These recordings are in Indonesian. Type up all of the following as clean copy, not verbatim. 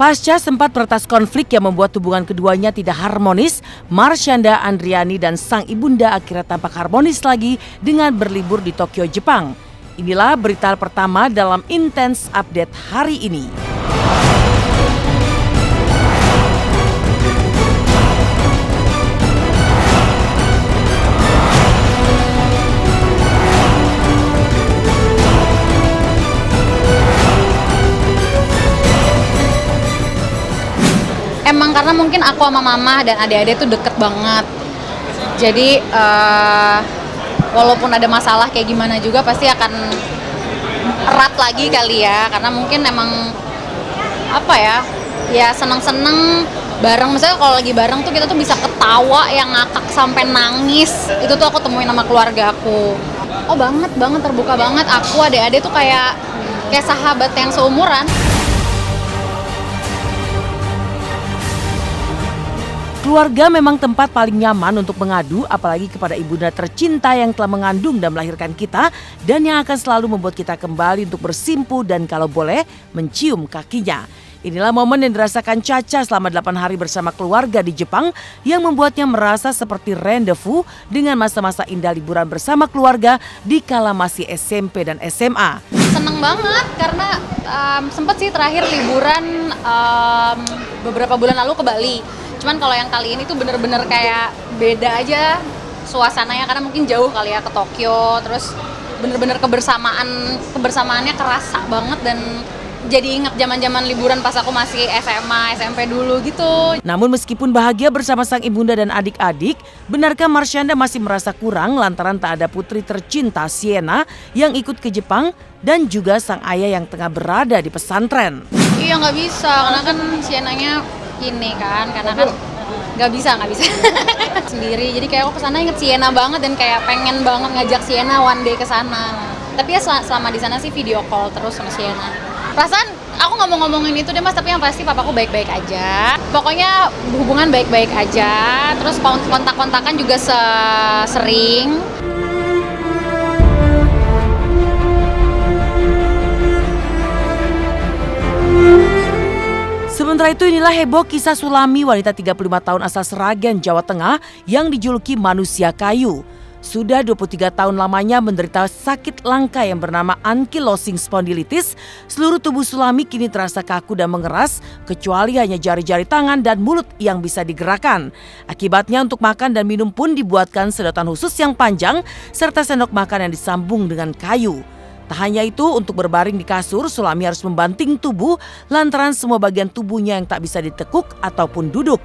Pasca sempat peretas konflik yang membuat hubungan keduanya tidak harmonis, Marshanda Andriani dan sang ibunda akhirnya tampak harmonis lagi dengan berlibur di Tokyo, Jepang. Inilah berita pertama dalam Intense Update hari ini. Emang karena mungkin aku sama mama dan adik-adik tuh deket banget. Jadi walaupun ada masalah kayak gimana juga pasti akan erat lagi kali ya. Karena mungkin emang apa ya seneng-seneng bareng. Misalnya kalau lagi bareng tuh kita tuh bisa ketawa yang ngakak sampai nangis. Itu tuh aku temuin sama keluarga aku. Oh banget terbuka banget. Aku adik-adik tuh kayak sahabat yang seumuran. Keluarga memang tempat paling nyaman untuk mengadu, apalagi kepada ibunda tercinta yang telah mengandung dan melahirkan kita dan yang akan selalu membuat kita kembali untuk bersimpu dan kalau boleh mencium kakinya. Inilah momen yang dirasakan Caca selama 8 hari bersama keluarga di Jepang yang membuatnya merasa seperti rendezvous dengan masa-masa indah liburan bersama keluarga di kala masih SMP dan SMA. Seneng banget karena sempet sih terakhir liburan beberapa bulan lalu ke Bali. Cuman kalau yang kali ini tuh bener-bener kayak beda suasananya karena mungkin jauh kali ya ke Tokyo, terus bener-bener kebersamaannya kerasa banget dan jadi ingat zaman-zaman liburan pas aku masih SMA, SMP dulu gitu. Namun meskipun bahagia bersama sang ibunda dan adik-adik, benarkah Marshanda masih merasa kurang lantaran tak ada putri tercinta Sienna yang ikut ke Jepang dan juga sang ayah yang tengah berada di pesantren? Iya nggak bisa, karena kan Sienna-nya ini kan, karena kan nggak bisa sendiri. Jadi kayak aku kesana inget Sienna banget dan kayak pengen banget ngajak Sienna one day ke sana. Tapi ya selama di sana sih video call terus sama Sienna. Perasaan aku nggak mau ngomongin itu deh mas, tapi yang pasti papaku baik-baik aja. Pokoknya hubungan baik-baik aja. Terus kontak-kontakan juga sering. Sementara itu inilah heboh kisah Sulami, wanita 35 tahun asal Seragen, Jawa Tengah yang dijuluki manusia kayu. Sudah 23 tahun lamanya menderita sakit langka yang bernama ankylosing spondylitis. Seluruh tubuh Sulami kini terasa kaku dan mengeras, kecuali hanya jari-jari tangan dan mulut yang bisa digerakkan. Akibatnya untuk makan dan minum pun dibuatkan sedotan khusus yang panjang, serta sendok makan yang disambung dengan kayu. Tak hanya itu, untuk berbaring di kasur, Sulami harus membanting tubuh lantaran semua bagian tubuhnya yang tak bisa ditekuk ataupun duduk.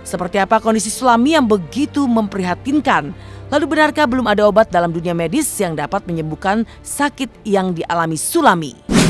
Seperti apa kondisi Sulami yang begitu memprihatinkan? Lalu benarkah belum ada obat dalam dunia medis yang dapat menyembuhkan sakit yang dialami Sulami?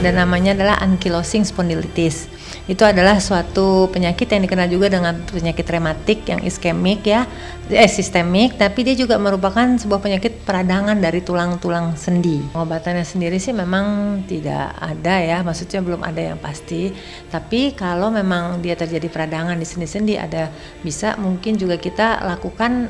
Dan namanya adalah ankylosing spondylitis. Itu adalah suatu penyakit yang dikenal juga dengan penyakit rematik yang iskemik ya, sistemik, tapi dia juga merupakan sebuah penyakit peradangan dari tulang-tulang sendi. Pengobatannya sendiri sih memang tidak ada ya, maksudnya belum ada yang pasti. Tapi kalau memang dia terjadi peradangan di sendi-sendi, ada bisa mungkin juga kita lakukan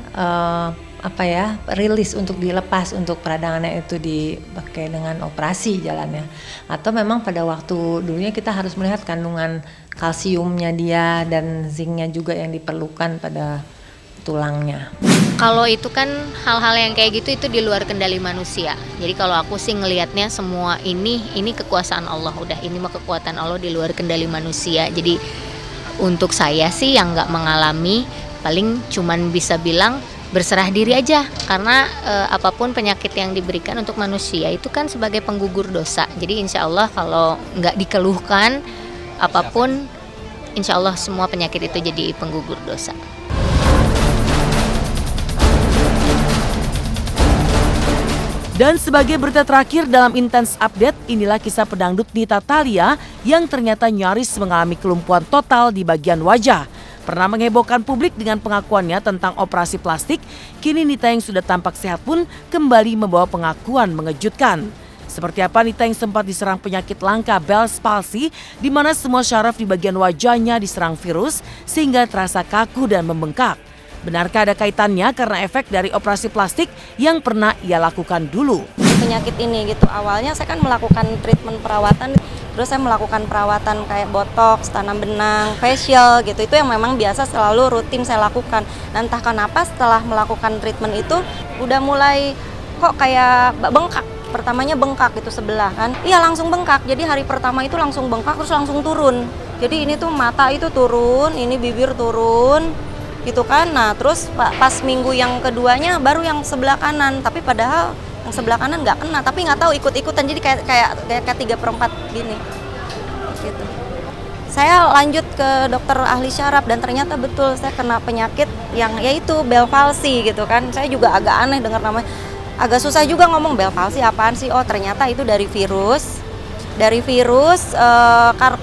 rilis untuk dilepas untuk peradangannya itu dipakai dengan operasi jalannya, atau memang pada waktu dulunya kita harus melihat kandungan kalsiumnya dia dan zinknya juga yang diperlukan pada tulangnya. Kalau itu kan hal-hal yang kayak gitu itu di luar kendali manusia. Jadi kalau aku sih ngelihatnya semua ini kekuasaan Allah, udah ini mah kekuatan Allah di luar kendali manusia. Jadi untuk saya sih yang nggak mengalami paling cuman bisa bilang berserah diri aja, karena apapun penyakit yang diberikan untuk manusia itu kan sebagai penggugur dosa. Jadi insya Allah kalau nggak dikeluhkan apapun, insya Allah semua penyakit itu jadi penggugur dosa. Dan sebagai berita terakhir dalam Intens Update, inilah kisah pedangdut Nita Thalia yang ternyata nyaris mengalami kelumpuhan total di bagian wajah. Pernah menghebohkan publik dengan pengakuannya tentang operasi plastik, kini Nita yang sudah tampak sehat pun kembali membawa pengakuan mengejutkan. Seperti apa Nita yang sempat diserang penyakit langka Bell's palsy, di mana semua syaraf di bagian wajahnya diserang virus sehingga terasa kaku dan membengkak. Benarkah ada kaitannya karena efek dari operasi plastik yang pernah ia lakukan dulu? Penyakit ini gitu, awalnya saya kan melakukan treatment perawatan, terus saya melakukan perawatan kayak botox, tanam benang, facial gitu, itu yang memang biasa selalu rutin saya lakukan. Dan entah kenapa setelah melakukan treatment itu udah mulai kok kayak bengkak. Pertamanya bengkak itu sebelah kan, iya langsung bengkak, jadi hari pertama itu langsung bengkak terus langsung turun. Jadi ini tuh mata itu turun, ini bibir turun gitu kan. Nah terus pas minggu yang keduanya baru yang sebelah kanan, tapi padahal yang sebelah kanan nggak kena, tapi nggak tahu ikut-ikutan, jadi kayak 3/4 gini gitu. Saya lanjut ke dokter ahli syaraf dan ternyata betul saya kena penyakit yang yaitu Bell's palsy gitu kan. Saya juga agak aneh dengar namanya, agak susah juga ngomong Bell's palsy apaan sih. Oh ternyata itu dari virus.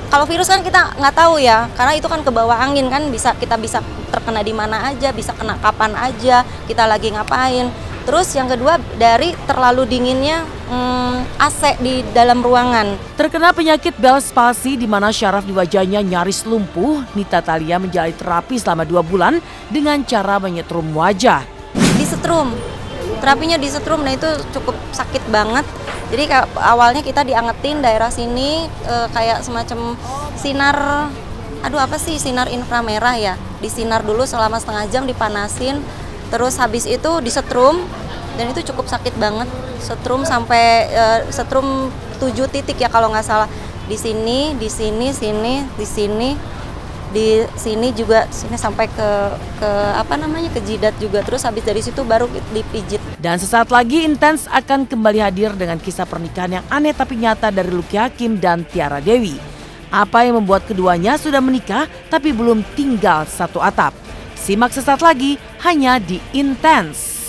Kalau virus kan kita nggak tahu ya, karena itu kan ke bawah angin kan, kita bisa terkena di mana aja, bisa kena kapan aja, kita lagi ngapain. Terus yang kedua dari terlalu dinginnya AC di dalam ruangan. Terkena penyakit Bell's palsy di mana syaraf di wajahnya nyaris lumpuh, Nita Thalia menjalani terapi selama 2 bulan dengan cara menyetrum wajah. Disetrum, terapinya disetrum, nah itu cukup sakit banget. Jadi awalnya kita diangetin daerah sini kayak semacam sinar, sinar inframerah ya. Disinar dulu selama setengah jam, dipanasin, terus habis itu disetrum dan itu cukup sakit banget. Setrum sampai setrum 7 titik ya kalau nggak salah. Di sini, di sini, sini, di sini, di sini juga, sini sampai ke jidat juga. Terus habis dari situ baru dipijit. Dan sesaat lagi Intens akan kembali hadir dengan kisah pernikahan yang aneh tapi nyata dari Lucky Hakim dan Tiara Dewi. Apa yang membuat keduanya sudah menikah tapi belum tinggal satu atap? Simak sesaat lagi hanya di Intens.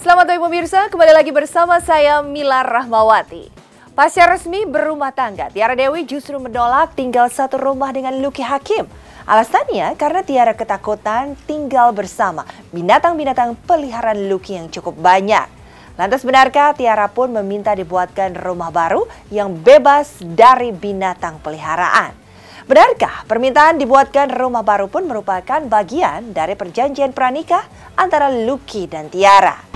Selamat pagi pemirsa, kembali lagi bersama saya Mila Rahmawati. Pasca resmi berumah tangga, Tiara Dewi justru menolak tinggal satu rumah dengan Lucky Hakim. Alasannya karena Tiara ketakutan tinggal bersama binatang-binatang peliharaan Lucky yang cukup banyak. Lantas benarkah Tiara pun meminta dibuatkan rumah baru yang bebas dari binatang peliharaan? Benarkah permintaan dibuatkan rumah baru pun merupakan bagian dari perjanjian pranikah antara Lucky dan Tiara?